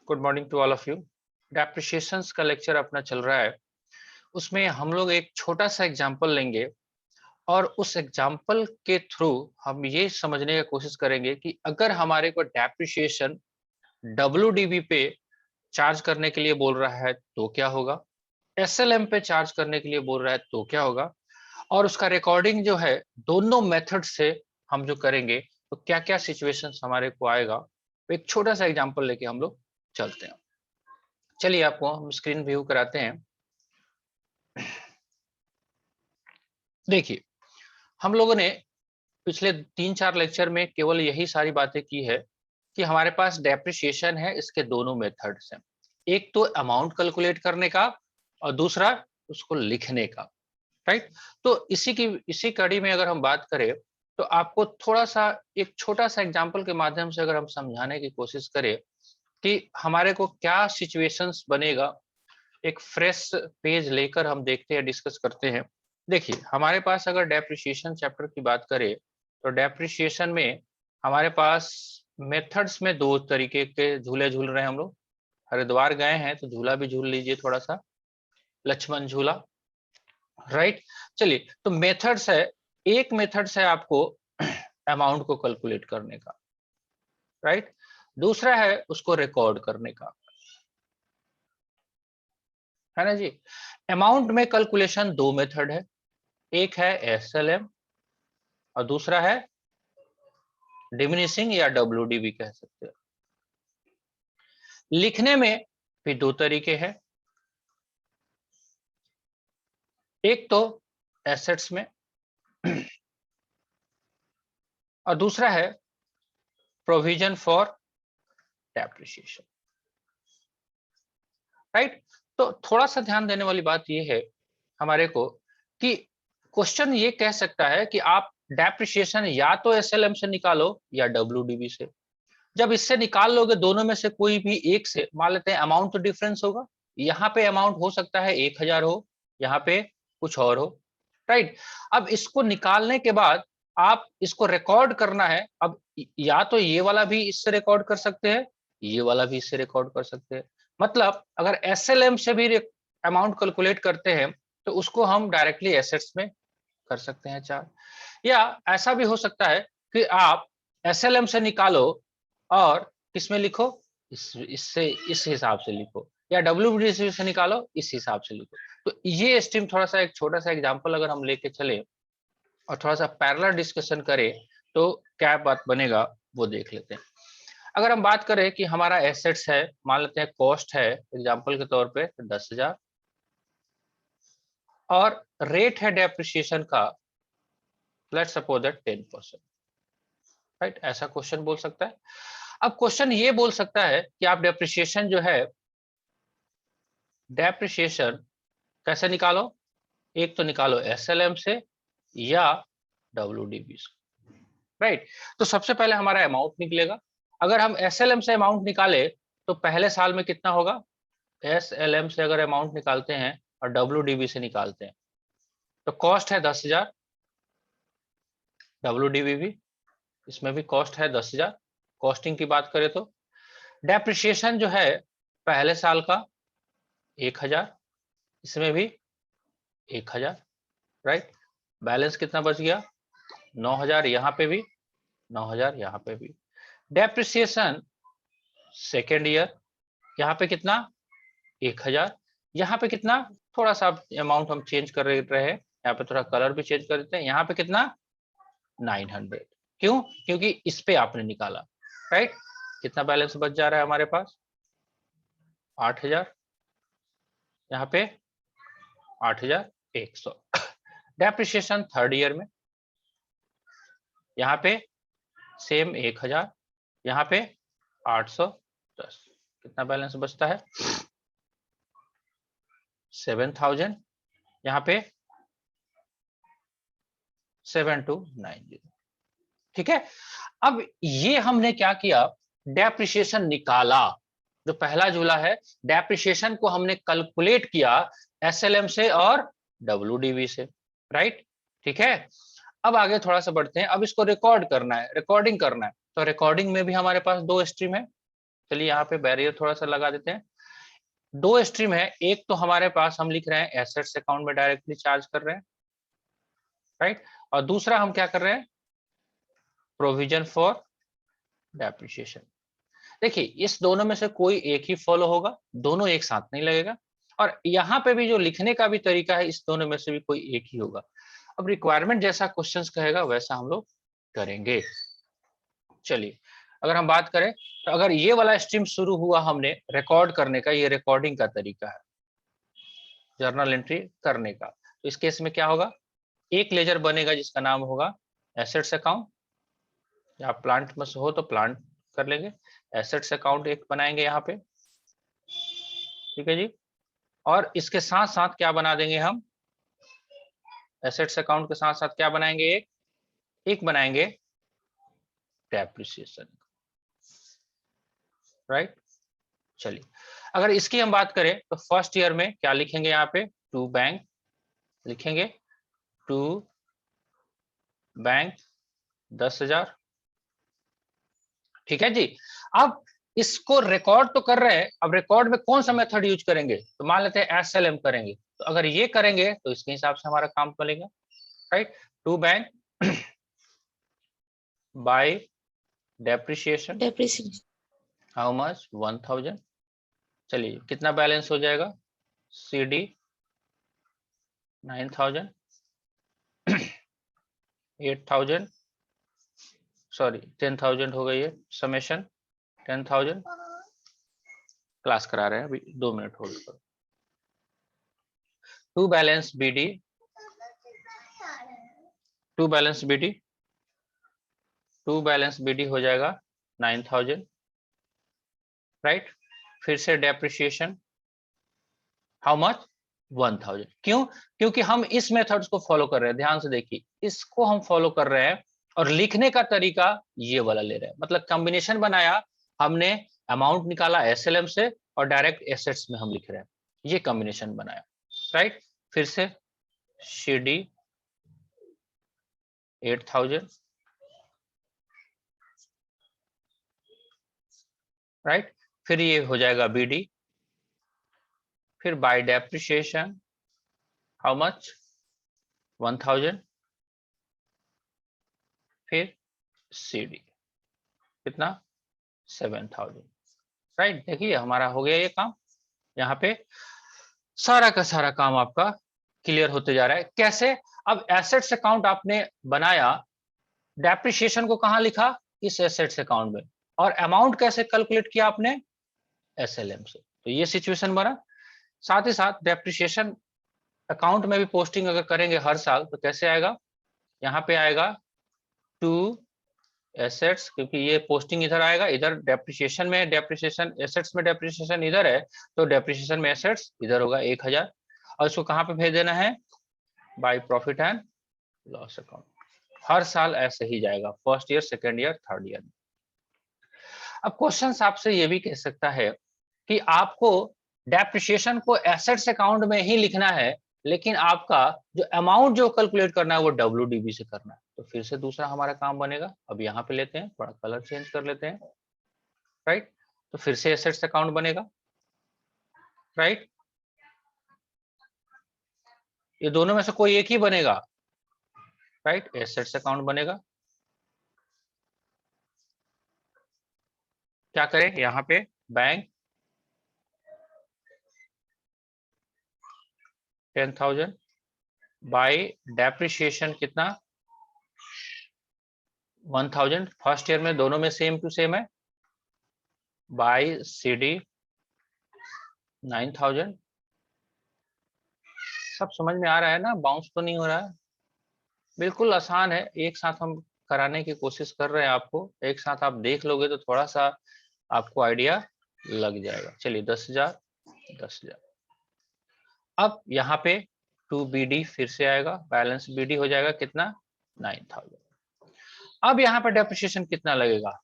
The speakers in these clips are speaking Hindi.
Good morning to all of you. Depreciations का लेक्चर अपना चल रहा है। उसमें हम लोग एक छोटा सा एग्जांपल लेंगे और उस एग्जांपल के थ्रू हम ये समझने की कोशिश करेंगे कि अगर हमारे को डेप्रिसिएशन डब्ल्यूडीबी पे चार्ज करने के लिए बोल रहा है तो क्या होगा, एसएलएम पे चार्ज करने के लिए बोल रहा है तो क्या होगा, और उसका रिकॉर्डिंग जो है दोनों मेथड से हम जो करेंगे तो क्या क्या सिचुएशंस हमारे को आएगा। तो एक छोटा सा एग्जांपल लेके हम लोग चलते हैं। चलिए आपको हम स्क्रीन व्यू कराते हैं। देखिए, हम लोगों ने पिछले 3-4 लेक्चर में केवल यही सारी बातें की है कि हमारे पास डेप्रिसिएशन है, इसके दोनों मेथड्स हैं। एक तो अमाउंट कैलकुलेट करने का और दूसरा उसको लिखने का, राइट। तो इसी कड़ी में अगर हम बात करें तो आपको थोड़ा सा एक छोटा सा एग्जांपल के माध्यम से अगर हम समझाने की कोशिश करें कि हमारे को क्या सिचुएशंस बनेगा, एक फ्रेश पेज लेकर हम देखते हैं, डिस्कस करते हैं। देखिए, हमारे पास अगर डेप्रिसिएशन चैप्टर की बात करें तो डेप्रिसिएशन में हमारे पास मेथड्स में दो तरीके के झूले झूल रहे हैं हम लोग। हरिद्वार गए हैं तो झूला भी झूल लीजिए थोड़ा सा, लक्ष्मण झूला, राइट। चलिए, तो मेथड्स है, एक मेथड्स है आपको अमाउंट को कैलकुलेट करने का, राइट। दूसरा है उसको रिकॉर्ड करने का, है ना जी। अमाउंट में कैलकुलेशन दो मेथड है, एक है एसएलएम और दूसरा है डिमिनिशिंग या डब्ल्यूडीबी कह सकते हैं। लिखने में भी दो तरीके हैं, एक तो एसेट्स में और दूसरा है प्रोविजन फॉर डेप्रिसिएशन, राइट। तो थोड़ा सा ध्यान देने वाली बात यह है हमारे को कि क्वेश्चन ये कह सकता है कि आप डेप्रिसिएशन या तो एसएलएम से निकालो या डब्ल्यूडीबी से। जब इससे निकाल लोगे दोनों में से कोई भी एक से, मान लेते हैं अमाउंट तो डिफरेंस होगा, यहाँ पे अमाउंट हो सकता है 1000 हो, यहाँ पे कुछ और हो, राइट। अब इसको निकालने के बाद आप इसको रिकॉर्ड करना है। अब या तो ये वाला भी इससे रिकॉर्ड कर सकते हैं, ये वाला भी इससे रिकॉर्ड कर सकते हैं। मतलब अगर एसएलएम से भी अमाउंट कैलकुलेट करते हैं तो उसको हम डायरेक्टली एसेट्स में कर सकते हैं चार्ज, या ऐसा भी हो सकता है कि आप एसएलएम से निकालो और किसमें लिखो, इससे इस हिसाब से लिखो, या डब्ल्यूबीडी से निकालो इस हिसाब से लिखो। तो ये स्ट्रीम थोड़ा सा एक छोटा सा एग्जांपल अगर हम लेके चले और थोड़ा सा पैरेलल डिस्कशन करें तो क्या बात बनेगा वो देख लेते हैं। अगर हम बात करें कि हमारा एसेट्स है, मान लेते हैं कॉस्ट है एग्जांपल के तौर पे 10,000 और रेट है डेप्रिसिएशन का, लेट्स सपोज दैट 10%, राइट। ऐसा क्वेश्चन बोल सकता है। अब क्वेश्चन ये बोल सकता है कि आप डेप्रिसिएशन जो है, डेप्रिसिएशन कैसे निकालो, एक तो निकालो एसएलएम से या डब्ल्यूडीबी से, राइट। तो सबसे पहले हमारा अमाउंट निकलेगा। अगर हम एसएलएम से अमाउंट निकाले तो पहले साल में कितना होगा, एसएलएम से अगर अमाउंट निकालते हैं और डब्ल्यूडीबी से निकालते हैं तो कॉस्ट है 10,000, डब्ल्यूडीबी भी, इसमें भी कॉस्ट है 10,000। कॉस्टिंग की बात करें तो डेप्रिसिएशन जो है पहले साल का 1,000, इसमें भी 1,000, राइट। बैलेंस कितना बच गया, 9,000, यहाँ पे भी 9,000, यहाँ पे भी। डेप्रिसिएशन सेकेंड ईयर, यहाँ पे कितना 1,000, यहाँ पे कितना, थोड़ा सा अमाउंट हम चेंज कर रहे हैं, यहाँ पे थोड़ा कलर भी चेंज कर देते हैं, यहाँ पे कितना 900। क्यों, क्योंकि इस पे आपने निकाला, राइट। कितना बैलेंस बच जा रहा है हमारे पास 8,000, यहाँ पे 8,100। डेप्रिसिएशन थर्ड ईयर में, यहाँ पे सेम 1,000, यहाँ पे 810, कितना बैलेंस बचता है 7,000, यहाँ पे 7,290, ठीक है। अब ये हमने क्या किया, डेप्रिसिएशन निकाला, जो पहला झूला है डेप्रिसिएशन को हमने कैलकुलेट किया एसएलएम से और डब्ल्यूडीबी से, राइट, ठीक है। अब आगे थोड़ा सा बढ़ते हैं, अब इसको रिकॉर्ड करना है, रिकॉर्डिंग करना है। तो रिकॉर्डिंग में भी हमारे पास दो स्ट्रीम है, चलिए यहाँ पे बैरियर थोड़ा सा लगा देते हैं। दो स्ट्रीम है, एक तो हमारे पास हम लिख रहे हैं एसेट्स अकाउंट में डायरेक्टली चार्ज कर रहे हैं, राइट, और दूसरा हम क्या कर रहे हैं, प्रोविजन फॉर डेप्रिसिएशन। देखिए इस दोनों में से कोई एक ही फॉलो होगा, दोनों एक साथ नहीं लगेगा, और यहाँ पे भी जो लिखने का भी तरीका है इस दोनों में से भी कोई एक ही होगा। अब रिक्वायरमेंट जैसा क्वेश्चंस कहेगा वैसा हम लोग करेंगे। चलिए अगर हम बात करें तो अगर ये वाला स्ट्रीम शुरू हुआ हमने रिकॉर्ड करने का, ये रिकॉर्डिंग का तरीका है जर्नल एंट्री करने का, तो इस केस में क्या होगा, एक लेजर बनेगा जिसका नाम होगा एसेट्स अकाउंट, या प्लांट में हो तो प्लांट कर लेंगे, एसेट्स अकाउंट एक बनाएंगे यहाँ पे, ठीक है जी। और इसके साथ साथ क्या बना देंगे हम, एसेट्स अकाउंट के साथ साथ क्या बनाएंगे, एक बनाएंगे डेप्रिसिएशन, राइट। चलिए अगर इसकी हम बात करें तो फर्स्ट ईयर में क्या लिखेंगे, यहाँ पे टू बैंक लिखेंगे, टू बैंक 10,000, ठीक है जी। अब इसको रिकॉर्ड तो कर रहे हैं, अब रिकॉर्ड में कौन सा मेथड यूज करेंगे, तो मान लेते हैं एसएलएम करेंगे, तो अगर ये करेंगे तो इसके हिसाब से हमारा काम चलेगा, right. To bank by depreciation, how much 1,000, चलिए कितना बैलेंस हो जाएगा, CD 9,000 8,000 सॉरी 10,000 हो गई है, समेशन 10,000, क्लास करा रहे हैं अभी, 2 मिनट होल्ड करो। To balance BD, to balance BD, to balance BD हो जाएगा 9,000, राइट। फिर से डेप्रिसिएशन हाउ मच 1,000, क्यों, क्योंकि हम इस मेथड्स को फॉलो कर रहे हैं, ध्यान से देखिए इसको हम फॉलो कर रहे हैं, और लिखने का तरीका ये वाला ले रहे हैं, मतलब कॉम्बिनेशन बनाया हमने, अमाउंट निकाला एसएलएम से और डायरेक्ट एसेट्स में हम लिख रहे हैं, ये कॉम्बिनेशन बनाया, राइट। फिर से CD 8,000, राइट। फिर ये हो जाएगा BD, फिर बाय डेप्रिसिएशन हाउ मच 1,000, फिर CD कितना 7,000, राइट। देखिए हमारा हो गया ये काम, यहाँ पे सारा का सारा काम आपका क्लियर होते जा रहा है। कैसे, अब एसेट्स अकाउंट आपने बनाया, डेप्रिसिएशन को कहां लिखा, इस एसेट्स अकाउंट में, और अमाउंट कैसे कैलकुलेट किया आपने, एसएलएम से, तो ये सिचुएशन बना। साथ ही साथ डेप्रिसिएशन अकाउंट में भी पोस्टिंग अगर करेंगे हर साल तो कैसे आएगा, यहाँ पे आएगा टू एसेट्स, क्योंकि ये पोस्टिंग इधर आएगा, इधर डेप्रिसिएशन में डेप्रिसिएशन, एसेट्स में डेप्रिसिएशन इधर है, तो डेप्रिसिएशन में एसेट्स इधर होगा 1,000, और इसको कहाँ पे भेज देना है, by profit and loss account. हर साल ऐसे ही जाएगा, first year, second year, third year. अब क्वेश्चन आपसे ये भी कह सकता है कि आपको डेप्रिसिएशन को एसेट्स अकाउंट में ही लिखना है, लेकिन आपका जो अमाउंट जो कैलकुलेट करना है वो WDB से करना है, तो फिर से दूसरा हमारा काम बनेगा। अब यहाँ पे लेते हैं, थोड़ा कलर चेंज कर लेते हैं, राइट। तो फिर से एसेट्स अकाउंट बनेगा, राइट। ये दोनों में से कोई एक ही बनेगा, राइट, एसेट्स अकाउंट बनेगा। क्या करें, यहाँ पे बैंक 10,000 बाय डेप्रिसिएशन कितना 1,000, फर्स्ट ईयर में दोनों में सेम टू सेम है, बाय CD 9,000। सब समझ में आ रहा है ना, बाउंस तो नहीं हो रहा है, बिल्कुल आसान है, एक साथ हम कराने की कोशिश कर रहे हैं आपको, एक साथ आप देख लोगे तो थोड़ा सा आपको आइडिया लग जाएगा। चलिए 10,000 10,000, अब यहाँ पे 2BD फिर से आएगा, बैलेंस BD हो जाएगा कितना 9,000। अब यहाँ पे डेप्रिसिएशन कितना लगेगा,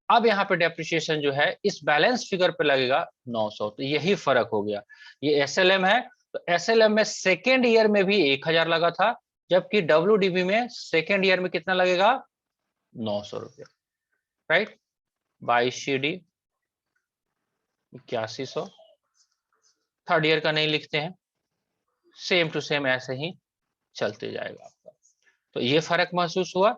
अब यहाँ पे डेप्रिसिएशन जो है इस बैलेंस फिगर पे लगेगा 900, तो यही फर्क हो गया। ये SLM है, तो SLM में सेकेंड ईयर में भी 1,000 लगा था, जबकि WDB में सेकेंड ईयर में कितना लगेगा 900 रुपया, राइट। 22CD 8100, थर्ड ईयर का नहीं लिखते हैं, सेम टू सेम ऐसे ही चलते जाएगा आपका। तो ये फर्क महसूस हुआ।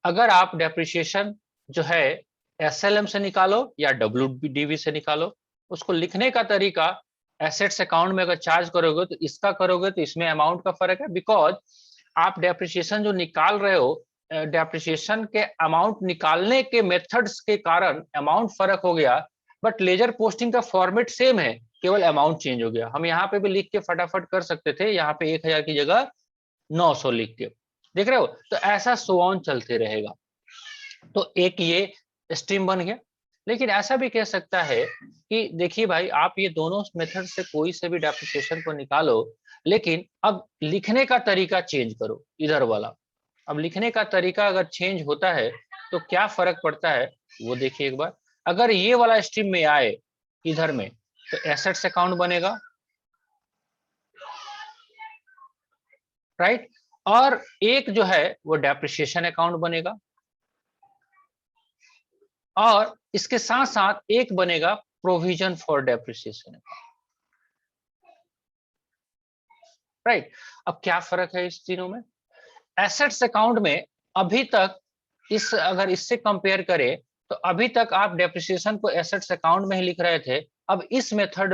अगर आप डेप्रिसिएशन जो है एसएलएम से निकालो या डब्ल्यूडीवी से निकालो, उसको लिखने का तरीका एसेट्स अकाउंट में अगर चार्ज करोगे तो इसका करोगे तो इसमें अमाउंट का फर्क है, बिकॉज आप डेप्रिसिएशन जो निकाल रहे हो, डेप्रिसिएशन के अमाउंट निकालने के मेथड्स के कारण अमाउंट फर्क हो गया, बट लेजर पोस्टिंग का फॉर्मेट सेम है, केवल अमाउंट चेंज हो गया। हम यहाँ पे भी लिख के फटाफट कर सकते थे, यहाँ पे 1000 की जगह 900 लिख के, देख रहे हो। तो ऐसा सो ऑन चलते रहेगा। तो एक ये स्ट्रीम बन गया। लेकिन ऐसा भी कह सकता है कि देखिए भाई, आप ये दोनों मेथड से कोई से भी डेप्रिसिएशन को निकालो, लेकिन अब लिखने का तरीका चेंज करो, इधर वाला। अब लिखने का तरीका अगर चेंज होता है तो क्या फर्क पड़ता है वो देखिए एक बार। अगर ये वाला स्ट्रीम में आए इधर में तो एसेट्स अकाउंट बनेगा, राइट, और एक जो है वो डेप्रिसिएशन अकाउंट बनेगा, और इसके साथ साथ एक बनेगा provision for depreciation account, right. अब क्या फर्क है इस तीनों में? एसेट्स अकाउंट में अभी तक इस अगर इससे कंपेयर करें तो अभी तक आप डेप्रिसिएशन को एसेट्स अकाउंट में ही लिख रहे थे। अब इस मेथड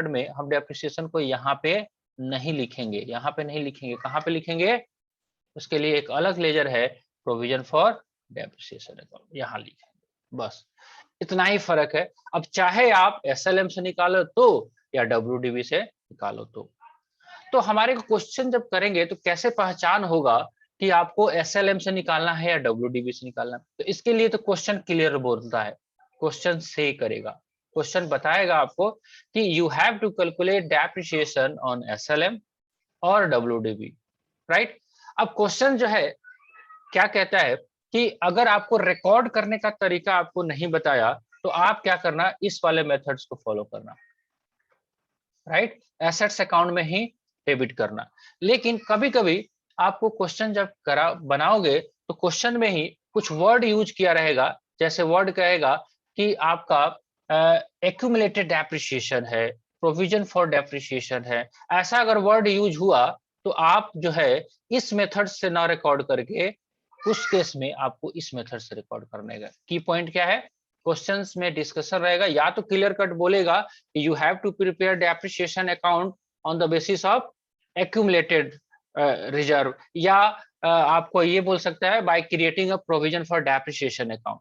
में हम डेप्रिसिएशन को यहाँ पे नहीं लिखेंगे, यहाँ पे नहीं लिखेंगे। कहाँ पे लिखेंगे? उसके लिए एक अलग लेजर है, प्रोविजन फॉर डेप्रिसिएशन अकाउंट, यहाँ लिखेंगे। बस इतना ही फर्क है। अब चाहे आप एसएलएम से निकालो तो या डब्ल्यूडीवी से निकालो तो हमारे को क्वेश्चन जब करेंगे तो कैसे पहचान होगा कि आपको एसएलएम से निकालना है या डब्ल्यूडीवी से निकालना है? तो इसके लिए तो क्वेश्चन क्लियर बोलता है, क्वेश्चन से करेगा, क्वेश्चन बताएगा आपको कि you have to calculate depreciation on SLM और डब्ल्यूडीवी, राइट। अब क्वेश्चन जो है क्या कहता है कि अगर आपको रिकॉर्ड करने का तरीका आपको नहीं बताया तो आप क्या करना, इस वाले मेथड्स को फॉलो करना, राइट, एसेट्स अकाउंट में ही डेबिट करना। लेकिन कभी कभी आपको क्वेश्चन जब बनाओगे तो क्वेश्चन में ही कुछ वर्ड यूज किया रहेगा, जैसे वर्ड कहेगा कि आपका एक्यूमुलेटेड डेप्रिसिएशन है, प्रोविजन फॉर डेप्रिसिएशन है। ऐसा अगर वर्ड यूज हुआ तो आप जो है इस मेथड से ना रिकॉर्ड करके उस केस में आपको इस मेथड से रिकॉर्ड करने का। की पॉइंट क्या है? क्वेश्चंस में डिस्कशन रहेगा, या तो क्लियर कट बोलेगा कि you have to prepare depreciation account on the basis of accumulated reserve, या आपको ये बोल सकता है by creating a provision for depreciation account.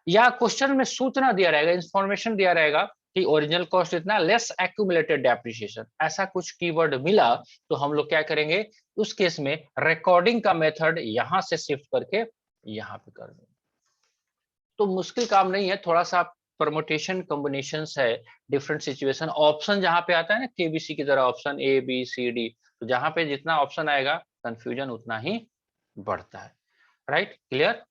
या क्वेश्चन में सूचना दिया रहेगा, इंफॉर्मेशन दिया रहेगा कि ओरिजिनल कॉस्ट इतना लेस एक्यूमुलेटेड डेप्रिसिएशन, ऐसा कुछ कीवर्ड मिला तो हम लोग क्या करेंगे, उस केस में रिकॉर्डिंग का मेथड यहां से शिफ्ट करके यहां पे कर देंगे। तो मुश्किल काम नहीं है, थोड़ा सा परमुटेशन कॉम्बिनेशंस है, डिफरेंट सिचुएशन। ऑप्शन जहां पे आता है ना केबीसी की तरह, option A B C D, तो जहां पे जितना ऑप्शन आएगा कंफ्यूजन उतना ही बढ़ता है, राइट, क्लियर,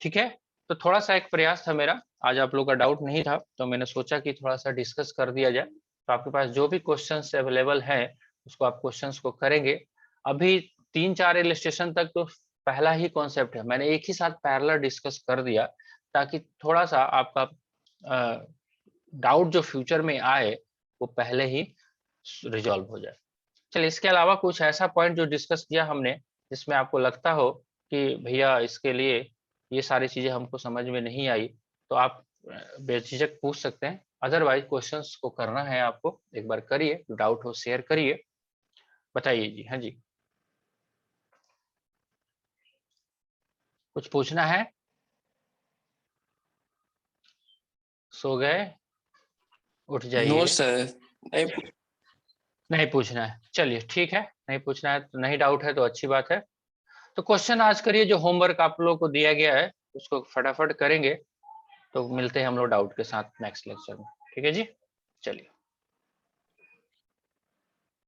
ठीक है। तो थोड़ा सा एक प्रयास था मेरा, आज आप लोग का डाउट नहीं था तो मैंने सोचा कि थोड़ा सा डिस्कस कर दिया जाए। तो आपके पास जो भी क्वेश्चंस अवेलेबल हैं उसको आप क्वेश्चंस को करेंगे। अभी 3-4 इलस्ट्रेशन तक तो पहला ही कॉन्सेप्ट है, मैंने एक ही साथ पैरेलल डिस्कस कर दिया ताकि थोड़ा सा आपका डाउट जो फ्यूचर में आए वो पहले ही रिजॉल्व हो जाए। चलिए, इसके अलावा कुछ ऐसा पॉइंट जो डिस्कस किया हमने जिसमें आपको लगता हो कि भैया इसके लिए ये सारी चीजें हमको समझ में नहीं आई, तो आप बेझिझक पूछ सकते हैं। अदरवाइज क्वेश्चंस को करना है आपको, एक बार करिए, डाउट हो शेयर करिए, बताइए जी। हाँ जी, कुछ पूछना है? सो गए? उठ नो जाइए। सर, नहीं पूछना है, चलिए ठीक है, नहीं पूछना है तो नहीं डाउट है तो अच्छी बात है। तो क्वेश्चन आज करिए, जो होमवर्क आप लोगों को दिया गया है उसको फटाफट करेंगे, तो मिलते हैं हम लोग डाउट के साथ नेक्स्ट लेक्चर में, ठीक है जी, चलिए।